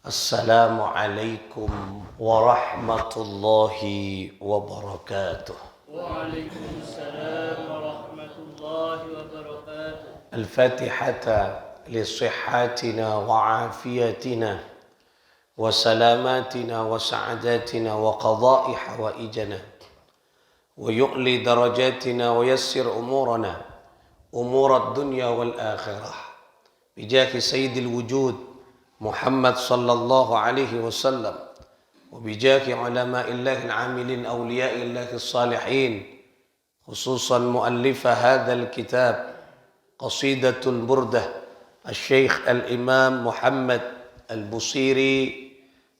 Assalamualaikum warahmatullahi wabarakatuh. Waalaikumsalam warahmatullahi wabarakatuh. Al-Fatihata li-sihhatina wa afiyatina wa salamatina wa sa'adatina wa qada'i hawaijana wa yu'li darajatina wa yassir umurana umurad dunya wal akhirah bijahi sayyidil wujud Muhammad sallallahu alaihi wasallam wa bijahi ulama'illahil amilin awliya'illahis salihin khususan muallifah hadzal kitab qasidatul burdah al-syekh al-imam Muhammad al-Busiri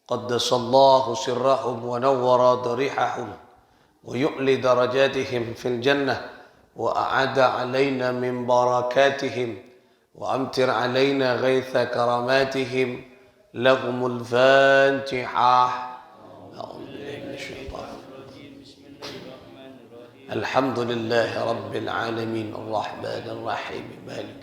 qaddasallahu sirrahum wa nawwara darihahum wa yu'li darajatihim fil jannah wa a'ada alaina min barakatihim وأمطر علينا غيث كراماتهم لهم الفاتحة. الحمد لله رب العالمين الرحمن الرحيم مالك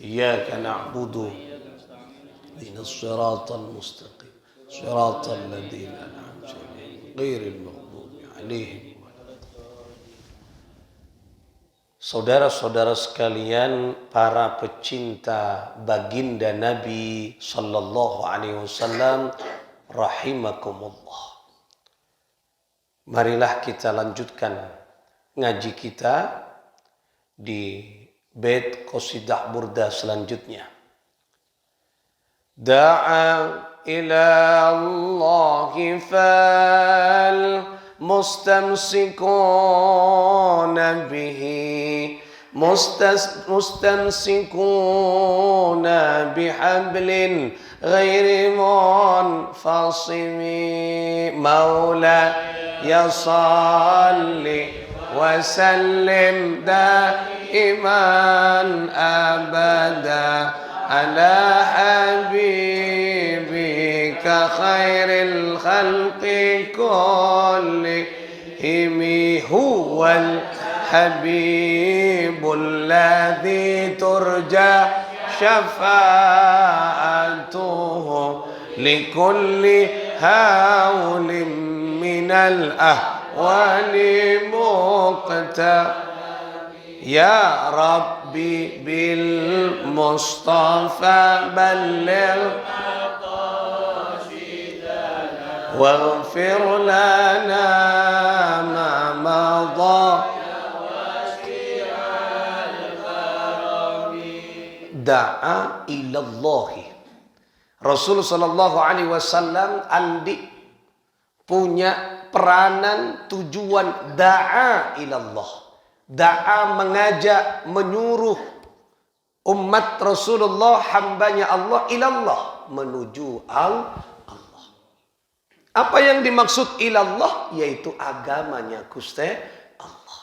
إياك نعبد اهدنا الصراط المستقيم صراط الذين أنعمت عليهم غير المغضوب عليهم. Saudara-saudara sekalian, para pecinta baginda Nabi sallallahu alaihi wasallam rahimakumullah. Marilah kita lanjutkan ngaji kita di bait qasidah burda selanjutnya. Da'a ila Allahi fal مستمسكون به مستمسكون بحبل غير منفصم مولاي صل وسلم دائما أبدا على حبيبك خير الخلق كلهم هو الحبيب الذي ترجى شفاعته لكل هول من الأهوال مقتدى يا ربي بالمصطفى بلغ واغفر لنا ما مضى da'a ilallahi. Rasul sallallahu alaihi wasallam andi punya peranan tujuan da'a ilallah. Da'a mengajak, menyuruh umat Rasulullah, hambanya Allah, ilallah, menuju Allah. Apa yang dimaksud ilallah? Yaitu agamanya Gusti Allah.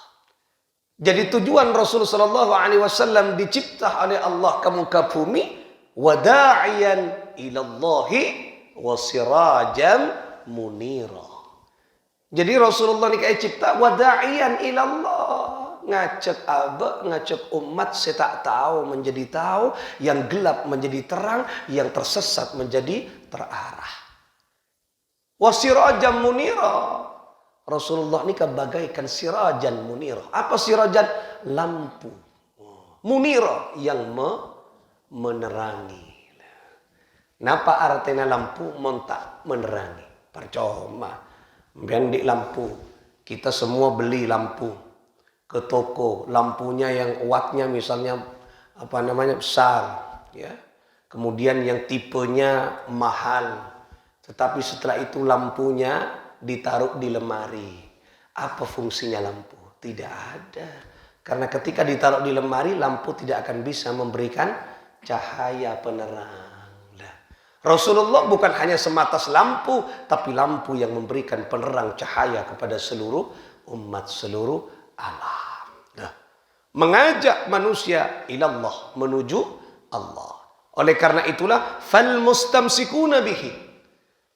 Jadi tujuan Rasul sallallahu alaihi wasallam dicipta oleh Allah ke muka bumi, wada'iyan ilallahi wasirajan munira. Jadi Rasulullah ini kayak cipta wada'iyan ilallah, ngajak ngajak umat saya tak tahu menjadi tahu, yang gelap menjadi terang, yang tersesat menjadi terarah. Wasirajan munira. Rasulullah ini bagaikan sirajan munira. Apa sirajan? Lampu. Munira yang menerangi. Napa artinya lampu? Montak menerangi. Percuma. Bendik lampu. Kita semua beli lampu ke toko. Lampunya yang wattnya misalnya besar, ya. Kemudian yang tipenya mahal. Tetapi setelah itu lampunya ditaruh di lemari. Apa fungsinya lampu? Tidak ada. Karena ketika ditaruh di lemari, lampu tidak akan bisa memberikan cahaya penerang. Rasulullah bukan hanya sematas lampu, tapi lampu yang memberikan penerang cahaya kepada seluruh umat, seluruh alam. Mengajak manusia ilallah, menuju Allah. Oleh karena itulah fal mustamsikuna bihi.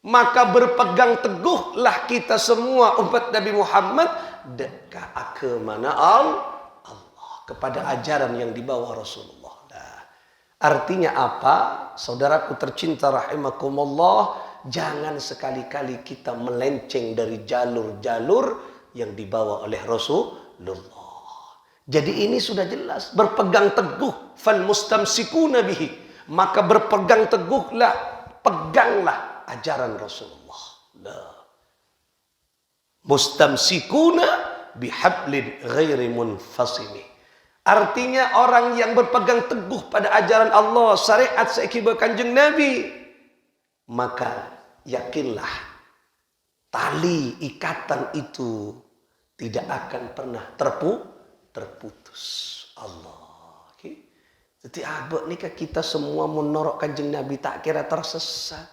Maka berpegang teguhlah kita semua umat Nabi Muhammad dekat ke mana Allah, kepada ajaran yang dibawa Rasulullah. Artinya apa? Saudaraku tercinta rahimakumullah, jangan sekali-kali kita melenceng dari jalur-jalur yang dibawa oleh Rasulullah. Jadi ini sudah jelas, berpegang teguh, fal mustamsikuna bihi, maka berpegang teguhlah, peganglah ajaran Rasulullah. Mustamsikuna bihablin ghairi munfasimi. Artinya orang yang berpegang teguh pada ajaran Allah, syariat sekibar kanjeng Nabi, maka yakinlah tali ikatan itu tidak akan pernah terputus. Allah. Okay? Jadi abad nikah kita semua menorok kanjeng Nabi tak kira tersesat.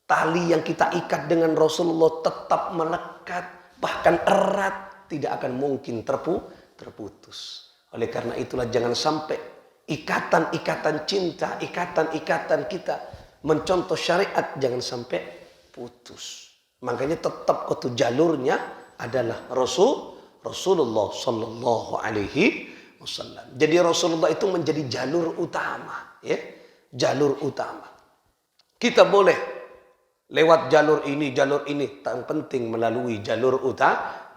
Tali yang kita ikat dengan Rasulullah tetap melekat, bahkan erat, tidak akan mungkin terputus. Oleh karena itulah jangan sampai ikatan-ikatan cinta, ikatan-ikatan kita mencontoh syariat jangan sampai putus. Makanya tetap itu jalurnya adalah Rasulullah Sallallahu Alaihi Wasallam. Jadi Rasulullah itu menjadi jalur utama, ya, jalur utama. Kita boleh lewat jalur ini, tak penting melalui jalur utama.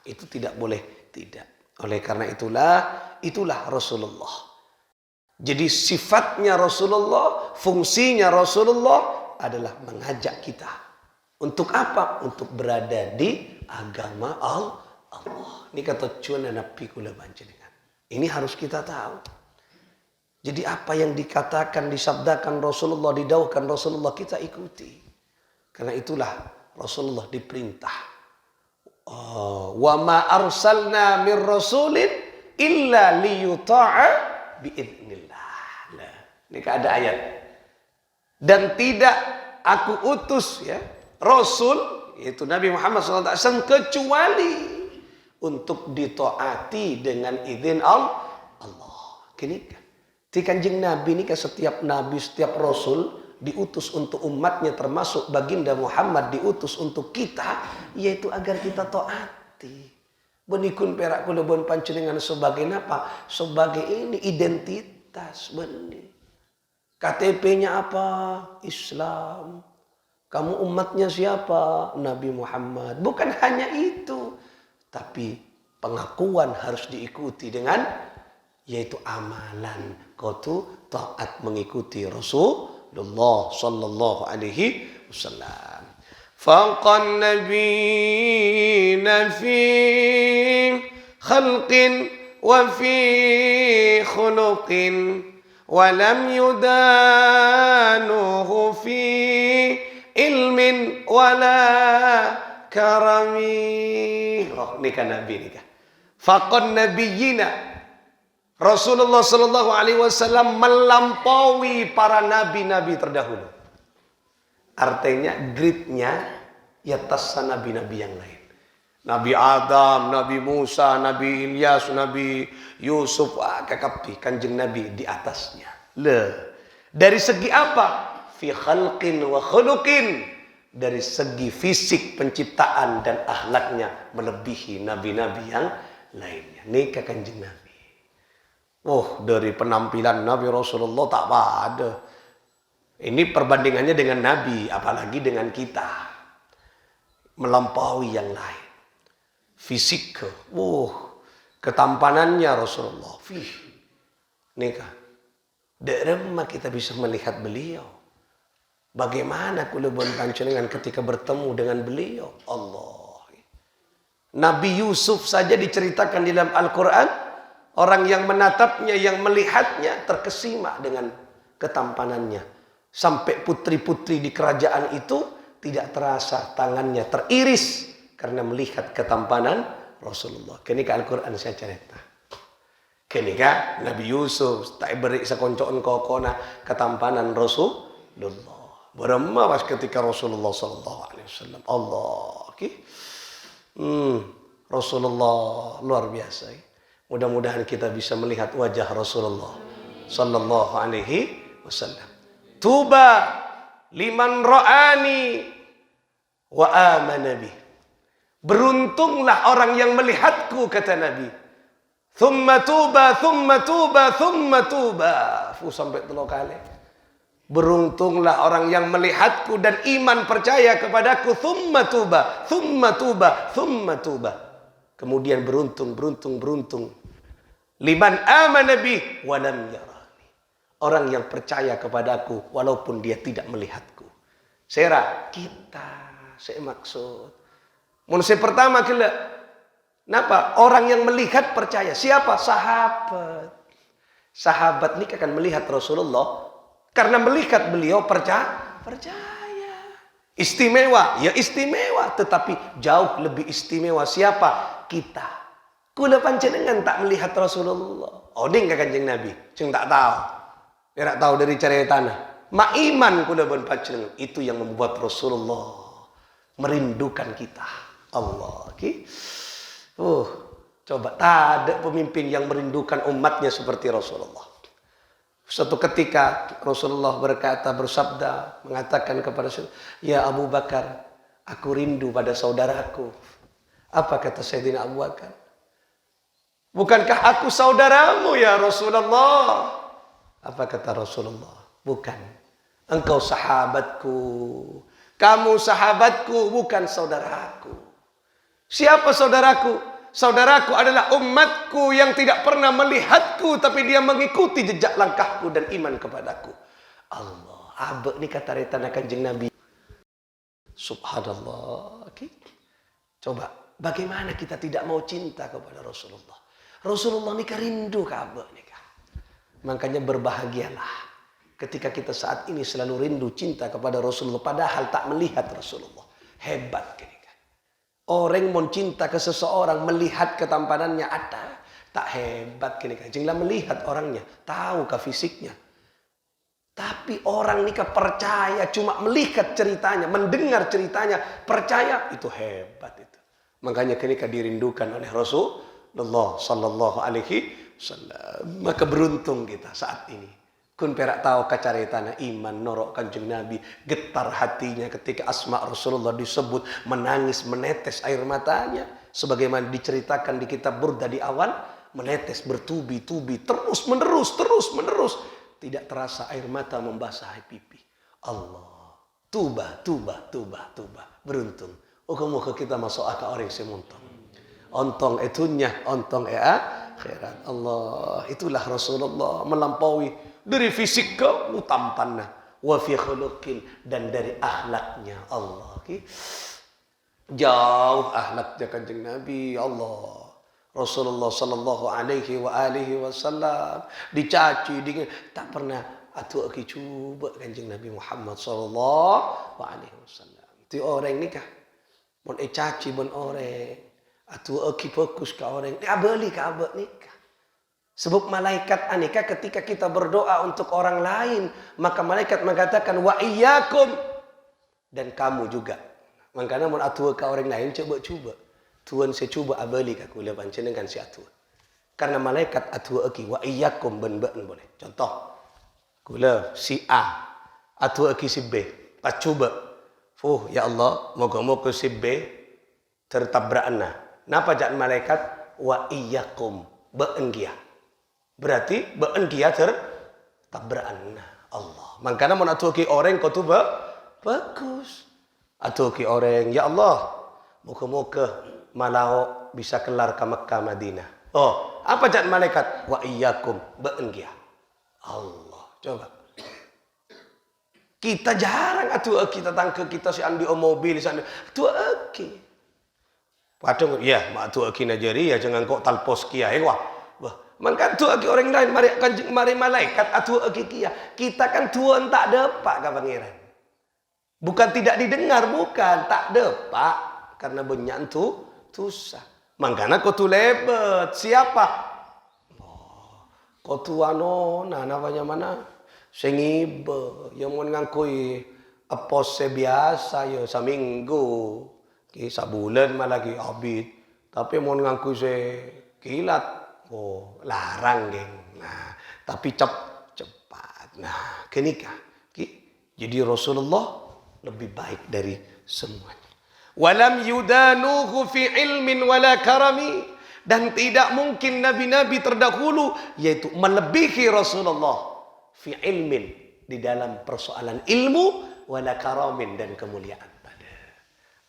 Itu tidak boleh tidak. Oleh karena itulah Rasulullah. Jadi sifatnya Rasulullah, fungsinya Rasulullah adalah mengajak kita. Untuk apa? Untuk berada di agama Allah. Ini kata cuan Nabi kula panjenengan. Ini harus kita tahu. Jadi apa yang dikatakan, disabdakan Rasulullah, didauhkan Rasulullah kita ikuti. Karena itulah Rasulullah diperintah. Wa ma arsalna mir rasulin illa liyuta'a biidznillah. Nah, ini ada ayat. Dan tidak aku utus ya Rasul, yaitu Nabi Muhammad SAW, kecuali untuk ditaati dengan izin Allah. Gini kan. Di kanjeng Nabi ini kan setiap Nabi, setiap Rasul diutus untuk umatnya, termasuk baginda Muhammad diutus untuk kita, yaitu agar kita taati. Benikun perak kula bon panjenengan sebagai apa? Sebagai ini identitas benih. KTP-nya apa? Islam. Kamu umatnya siapa? Nabi Muhammad. Bukan hanya itu, tapi pengakuan harus diikuti dengan yaitu amalan. Kau tu taat mengikuti Rasulullah Sallallahu Alaihi Wasallam. Faqan nabiyina fi khalqin wa fi khuluqin wa lam yudanuhu fi ilmin wala karami. Oh, ini kan Nabi nikah. Faqan nabiyina, Rasulullah Sallallahu Alaihi Wasallam melampaui para nabi-nabi terdahulu. Artinya gridnya di atas nabi-nabi yang lain. Nabi Adam, Nabi Musa, Nabi Ilyas, Nabi Yusuf, kekapi kanjeng Nabi di atasnya. Dari segi apa? Fi khalqin wa khuluqin. Dari segi fisik penciptaan dan akhlaknya melebihi nabi-nabi yang lainnya. Nikah kanjeng Nabi. Oh, dari penampilan Nabi Rasulullah tak ada. Ini perbandingannya dengan Nabi, apalagi dengan kita. Melampaui yang lain. Fisik, ketampanannya Rasulullah. Nikah. Dari rumah kita bisa melihat beliau. Bagaimana kulubun panjenengan ketika bertemu dengan beliau? Allah. Nabi Yusuf saja diceritakan di dalam Al-Quran. Orang yang menatapnya, yang melihatnya terkesima dengan ketampanannya. Sampai putri-putri di kerajaan itu tidak terasa tangannya teriris karena melihat ketampanan Rasulullah. Kenika Al-Quran saya cerita. Kenika Nabi Yusuf tak beri sekoncon kokona ketampanan Rasulullah. Beremah pas ketika Rasulullah Sallallahu Alaihi Wasallam. Allah. Rasulullah luar biasa. Mudah-mudahan kita bisa melihat wajah Rasulullah Sallallahu Alaihi Wasallam. Tuba liman ra'ani wa amana bih. Beruntunglah orang yang melihatku, kata Nabi. Thumma tuba, thumma tuba, thumma tuba. Sampai 3 kali. Beruntunglah orang yang melihatku dan iman percaya kepadaku. Thumma tuba, thumma tuba, thumma tuba. Kemudian beruntung. Liman amana bi wa lam yarani. Orang yang percaya kepadaku walaupun dia tidak melihatku. Saya maksud. Manusia pertama kenapa? Orang yang melihat percaya. Siapa? Sahabat. Sahabat ini akan melihat Rasulullah karena melihat beliau percaya. Istimewa, ya istimewa, tetapi jauh lebih istimewa siapa? Kita. Kula panjenengan tak melihat Rasulullah. Oding ke Kanjeng Nabi, ceng tak tahu. Dia tak tahu dari ceritanya. Ma iman kula pun panjenengan itu yang membuat Rasulullah merindukan kita. Allah, coba tak ada pemimpin yang merindukan umatnya seperti Rasulullah. Suatu ketika Rasulullah bersabda, mengatakan kepada ya Abu Bakar, aku rindu pada saudaraku. Apa kata Sayyidina Abu Bakar? Bukankah aku saudaramu ya Rasulullah? Apa kata Rasulullah? Bukan. Engkau sahabatku. Kamu sahabatku, bukan saudaraku. Siapa saudaraku? Saudaraku adalah umatku yang tidak pernah melihatku, tapi dia mengikuti jejak langkahku dan iman kepadaku. Allah, abek ni kata retan Kanjeng Nabi. Subhanallah. Coba, bagaimana kita tidak mau cinta kepada Rasulullah? Rasulullah ni rindu ke abek ni. Makanya berbahagialah ketika kita saat ini selalu rindu cinta kepada Rasulullah, padahal tak melihat Rasulullah. Hebat kan? Orang mau cinta ke seseorang, melihat ketampanannya ada. Tak hebat kan? Janganlah melihat orangnya, tahu ke fisiknya. Tapi orang ni percaya cuma melihat ceritanya, mendengar ceritanya, percaya, itu hebat itu. Makanya ketika dirindukan oleh Rasulullah sallallahu alaihi wasallam, maka beruntung kita saat ini. Kun perak tahu kacaritana iman norok Kanjeng Nabi, getar hatinya ketika asma Rasulullah disebut, menangis menetes air matanya sebagaimana diceritakan di kitab Burda di awal, menetes bertubi-tubi terus menerus tidak terasa air mata membasahi pipi. Allah, tuba beruntung. Muka kita masuk akal orang semuntong. Ontong etunya, ontong akhirat. Allah, itulah Rasulullah melampaui dari fisik ke tampannya, wa fi khuluqin, dan dari akhlaknya. Allah, jauh akhlaknya Kanjeng Nabi. Allah, Rasulullah sallallahu alaihi wasallam dicaci, tak pernah atu coba Kanjeng Nabi Muhammad sallallahu alaihi wasallam. Itu orang nikah mon caci bon orang atu fokus ke orang dia beli ke abak nikah. Sebab malaikat aneka ketika kita berdoa untuk orang lain, maka malaikat mengatakan wa iyyakum, dan kamu juga. Makanya mun atua ke orang lain coba. Tuhan saya coba abali ka kula panjenengan si atua. Karena malaikat atua aki wa iyyakum ben boleh. Contoh, kula si A, atua aki si B. Pas coba. Ya Allah, moga-moga si B tertabrakna. Napa jak malaikat wa iyyakum beenggia. Berarti beun dia tertabrakan Allah. Makanya mau atuki orang kau tu bagus. Atuki orang, ya Allah, muka-muka malau bisa kelar ke Mekah Madinah. Oh, apa jat malaikat? Wa iyyakum beun dia. Allah, coba. Kita jarang kita tangke kita si andi mobil sana. Atuki. Padahal ya, mak atuki najari ya jangan kau talpos kia wah. Maka tu agi orang lain mari malaikat atu agi kia. Kita kan tuan tak depak ke pangeran. Bukan tidak didengar, bukan tak depak karena banyak tu susah. Mangkana kau tu lebet siapa? Kau tu namanya mana? Sengibe yang mau ngangkui apose biasa ya seminggu. Sabulan malah lagi abid. Tapi mau ngangkui se kilat. Oh, larang geng. Nah, tapi cepat. Nah, kenikah. Jadi Rasulullah lebih baik dari semuanya. Walam yudanuhu fi ilmin wala karami. Dan tidak mungkin nabi-nabi terdahulu yaitu melebihi Rasulullah fi ilmin, di dalam persoalan ilmu, wala karamin, dan kemuliaan.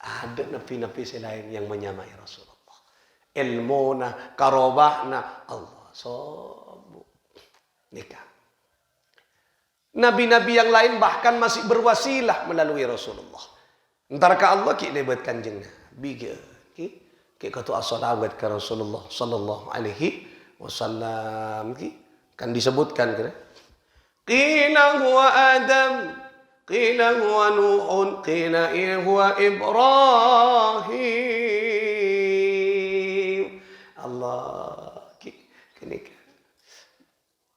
Ada nabi-nabi selain yang menyamai Rasulullah. Ilmuna, karobahna, Allah sobu. Nikah. Nabi-nabi yang lain bahkan masih berwasilah melalui Rasulullah. Ntar ka Allah ki lebat kanjeng Nabi ki kata as-salawat ke Rasulullah sallallahu alaihi wasallam ki kan disebutkan kan. Qila huwa Adam, qila huwa Nuhun, qila huwa Ibrahim. Allah kini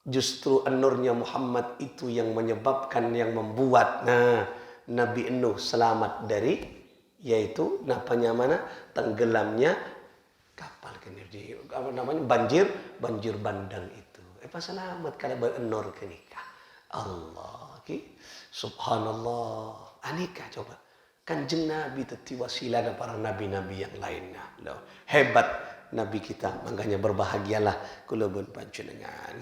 justru an-nurnya Muhammad itu yang menyebabkan, yang membuat Nabi Nuh selamat dari, yaitu tenggelamnya kapal banjir bandang itu. Apa selamat kalau ber-nur kenika. Allah subhanallah. Anika coba. Kanjeng Nabi teti wasilah para nabi-nabi yang lainnya. Loh, hebat Nabi kita, makanya berbahagialah kula pun panjenengan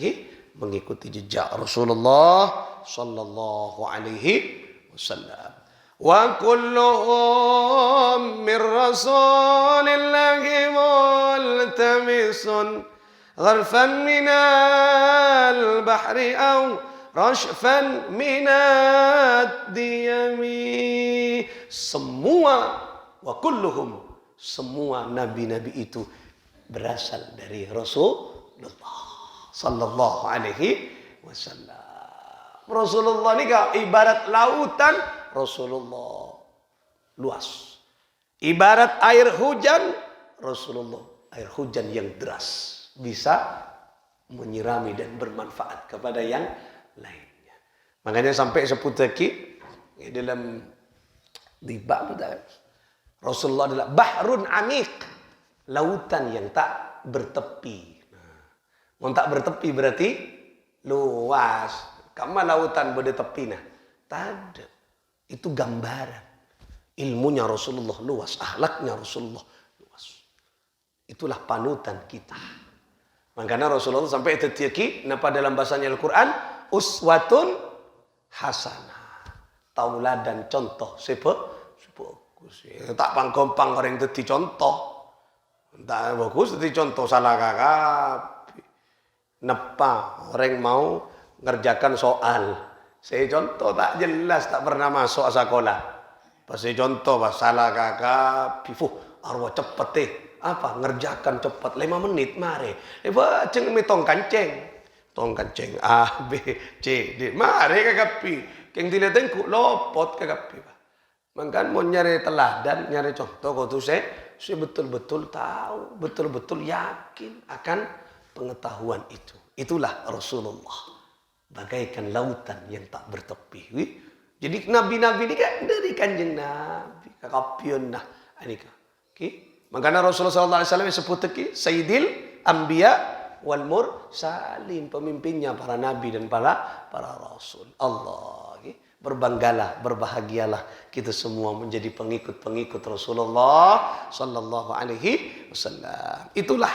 mengikuti jejak Rasulullah sallallahu alaihi wasallam. Wa kulluhum min rasulillahi multamisun gharfan minal bahri aw rashfan minad diyami. Semua wa kulluhum, semua nabi-nabi itu berasal dari Rasulullah sallallahu alaihi wasallam. Rasulullah ini ibarat lautan, Rasulullah luas. Ibarat air hujan, Rasulullah air hujan yang deras, bisa menyirami dan bermanfaat kepada yang lainnya. Makanya sampai seputaki dalam tiba Rasulullah adalah bahrun amik, lautan yang tak bertepi. Mau tak bertepi berarti luas. Kamu lautan bertepi nah. Tak ada. Itu gambaran. Ilmunya Rasulullah luas, akhlaknya Rasulullah luas. Itulah panutan kita. Makanya Rasulullah sampai tertiaki napa dalam bahasanya Al-Quran, uswatun hasanah. Tauladan contoh bagus. Tak pangkompang orang teti contoh. Tak bagus teti contoh salah kakak. Napa orang mau ngerjakan soal. Saya contoh tak jelas, tak pernah masuk sekolah. Pas saya contoh salah kakak, arwah cepet apa ngerjakan cepat 5 menit mari. Baca mi tong kanceng A B C D mari kakak pi. Keng dilihatin ku lopot kakak pi. Mangkan mau nyari teladan, nyari contoh kau tu saya betul-betul tahu, betul-betul yakin akan pengetahuan itu. Itulah Rasulullah. Bagaikan lautan yang tak bertepi. Jadi nabi-nabi ini kan dari kanjeng Nabi. Kakapion nah. Makanya Rasulullah SAW disebut Sayyidil Anbiya wal Mursalin. Pemimpinnya para nabi dan para rasul. Allah. Berbanggalah, berbahagialah kita semua menjadi pengikut-pengikut Rasulullah sallallahu alaihi wasallam. Itulah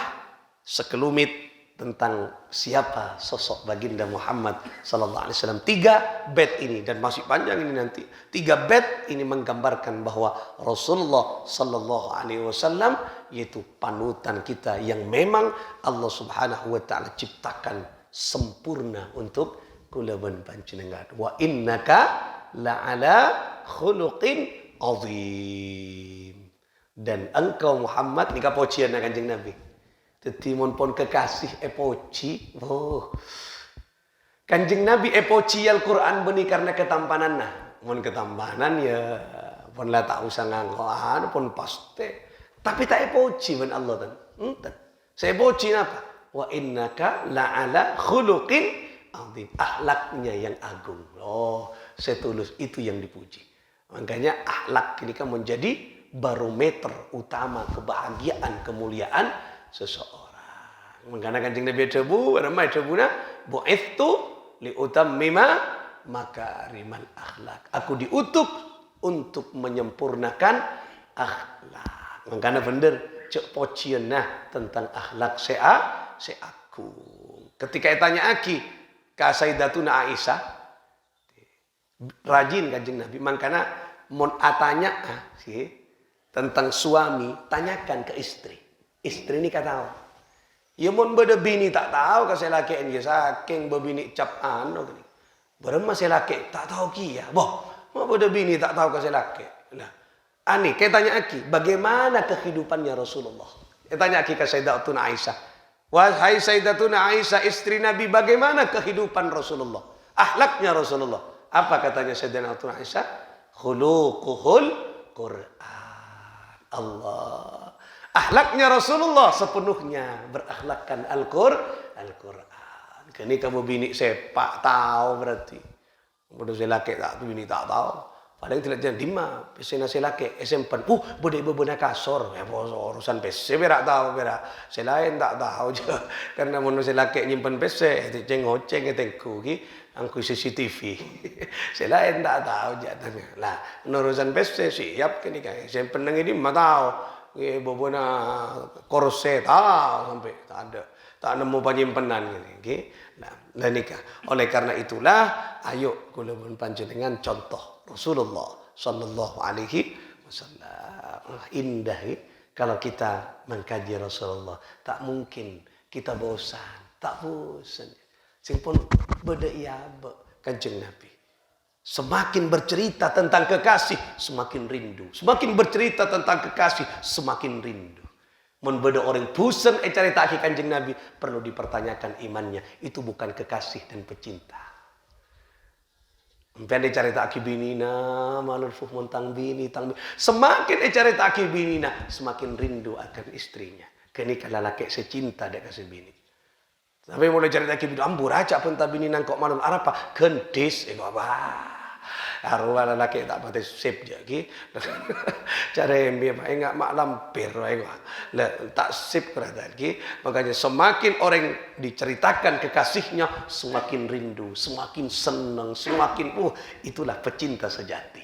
sekelumit tentang siapa sosok baginda Muhammad sallallahu alaihi wasallam. 3 bait ini dan masih panjang ini nanti. 3 bait ini menggambarkan bahwa Rasulullah sallallahu alaihi wasallam yaitu panutan kita yang memang Allah Subhanahu wa taala ciptakan sempurna untuk kula ben panjenengan. Wa innaka la'ala khuluqin azim. Dan engkau Muhammad ni kapocian Kanjeng Nabi. Tetimun pun kekasih epoci. Kanjeng Nabi epoci Al-Quran benih karena ketampanan nah. Mun ketampanan ya pun lah tak usah ngangkoan pun pasti. Tapi tak epoci ben Allah tan. Saya epoci apa? Wa innaka la'ala khuluqin azim. Akhlaknya yang agung. Setulus itu yang dipuji. Makanya akhlak ini kan menjadi barometer utama kebahagiaan, kemuliaan seseorang. Makanya Kanjeng Nabi debu, ramai debuna, bu'ithtu liutammima makarimal akhlak. Aku diutus untuk menyempurnakan akhlak. Makanya benar cek pocienah tentang akhlak aku. Ketika tanya aki ka Sayyidatuna Aisyah, rajin Kanjeng Nabi, makanya mon atanya sih tentang suami, tanyakan ke istri. Istri ini kata tahu. Ya mon beda bini tak tahu kasih laki dia saking bebini cap anu gini. Barang masih laki tak tahu kia. Boh, mau beda bini tak tahu kasih laki. Nah, ani kayak tanya aki, bagaimana kehidupannya Rasulullah? Tanya aki ke Sayyidatuna Aisyah. Wahai Sayyidatuna Aisyah, istri Nabi, bagaimana kehidupan Rasulullah? Akhlaknya Rasulullah. Apa katanya Sayyidatuna Aisyah? Khuluquhul Quran. Allah. Akhlaknya Rasulullah sepenuhnya berakhlakkan Al-Quran. Kini kamu bini sepak tahu berarti. Bodoh selake tak tu bini tak tahu. Paling tidak jangan dima. Pesena selake SMP. Boleh berbena kasor. Ya urusan PC berak tahu berak. Selain tak tahu je. Karena mana selake nyimpan PC. Cengoceng tengku ki. Angku CCTV. Selain tak tahu je. Lah urusan PC siap kini kan. SMP nang ini mah tahu. Berbena korset tahu sampai tak ada. Tak nemu penyimpanan gini. Nah, nikah. Oleh karena itulah, ayo kula panjenengan contoh Rasulullah sallallahu alaihi wasallam. Indah kalau kita mengkaji Rasulullah, tak mungkin kita bosan, tak bosan. Sing pun beda iya Kanjeng Nabi. Semakin bercerita tentang kekasih, semakin rindu. Semakin bercerita tentang kekasih, semakin rindu. Mun beda orang bosan cerita Kanjeng Nabi, perlu dipertanyakan imannya. Itu bukan kekasih dan pecinta. Sampai cerita aki binina, malur fuh montang bini, tang bini. Semakin cerita aki binina, semakin rindu akan istrinya. Kini kalau laki secinta dia kasih bini. Tapi mulai cerita aki bini, ambur aja pun tak bini nangkok malun apa? Gendis, apa? Arwah lelaki tak patut sip je ki. Cara yang biar enggak mak lampir tak sip kerana ki. Makanya semakin orang diceritakan kekasihnya, semakin rindu, semakin senang, semakin itulah pecinta sejati.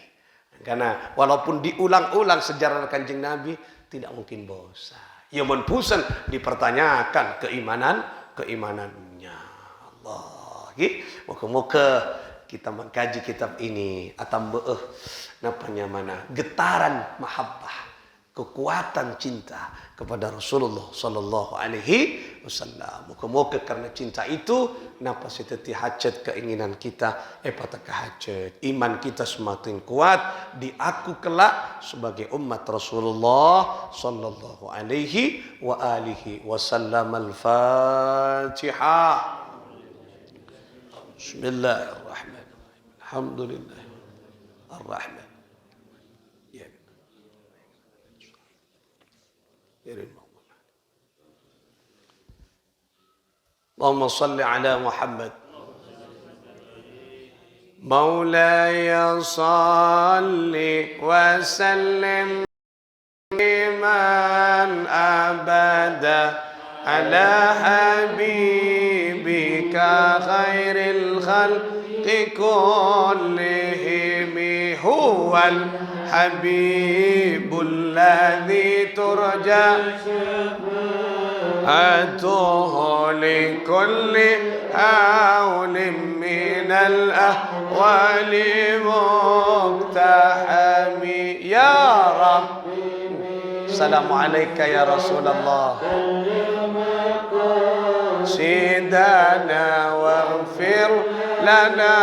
Karena walaupun diulang-ulang sejarah Kanjeng Nabi, tidak mungkin bosan. Ya mun bosan dipertanyakan keimanannya. Allah ki. Moga-moga kita mengkaji kitab ini atau napanya mana getaran mahabbah, kekuatan cinta kepada Rasulullah sallallahu alaihi wasallam. Moga-moga karena cinta itu napa seteti hajat keinginan kita pataka hajat. Iman kita semakin kuat di aku kelak sebagai umat Rasulullah sallallahu alaihi wa alihi wasallam. Al-Fatihah. Bismillahirrahmanirrahim. Alhamdulillah Ar-Rahman. Ya. Allahumma salli ala Muhammad. Maulaya salli wa sallim iman abada ala habibika khairil khalq كلهم هو الحبيب الذي ترجى شفاعته لكل حول من الأهوال مقتحم يا رب. السلام عليك يا رسول الله سيدنا واغفر لنا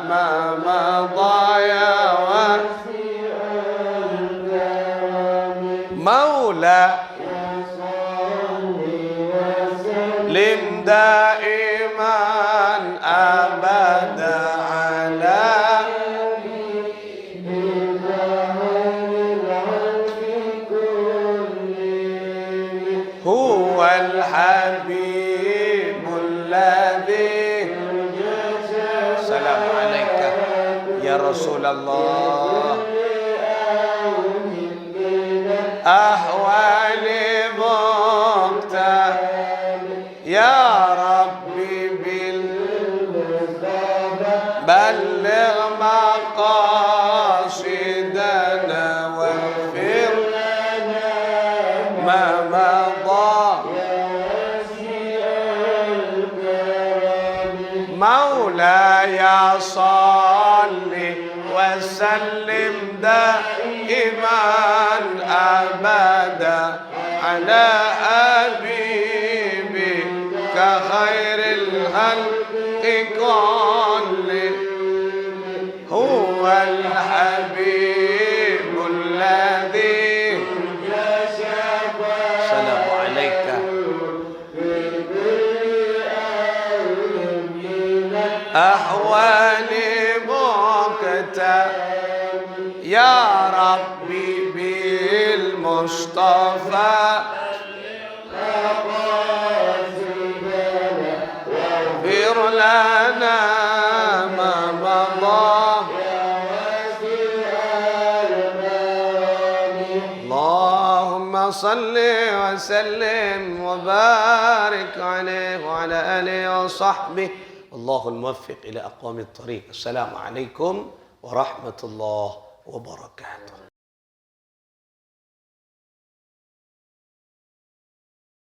ما مضى يا مولا لم دائما أبدا على هو الحبيب الذي السلام عليك يا رسول الله أحوالي مقتة يا ربي بلغ مقاصدنا واغفر مولاي صل وسلم دائما أبدا على حبيبك خير الخلق كلهم هو الحبيب الذي سلام عليك أحوالي مكتب يا ربي بالمصطفى اغفر لنا ما مضى اللهم صل وسلم وبارك عليه وعلى آله وصحبه الله الموفق إلى أقوام الطريق. السلام عليكم ورحمة الله وبركاته.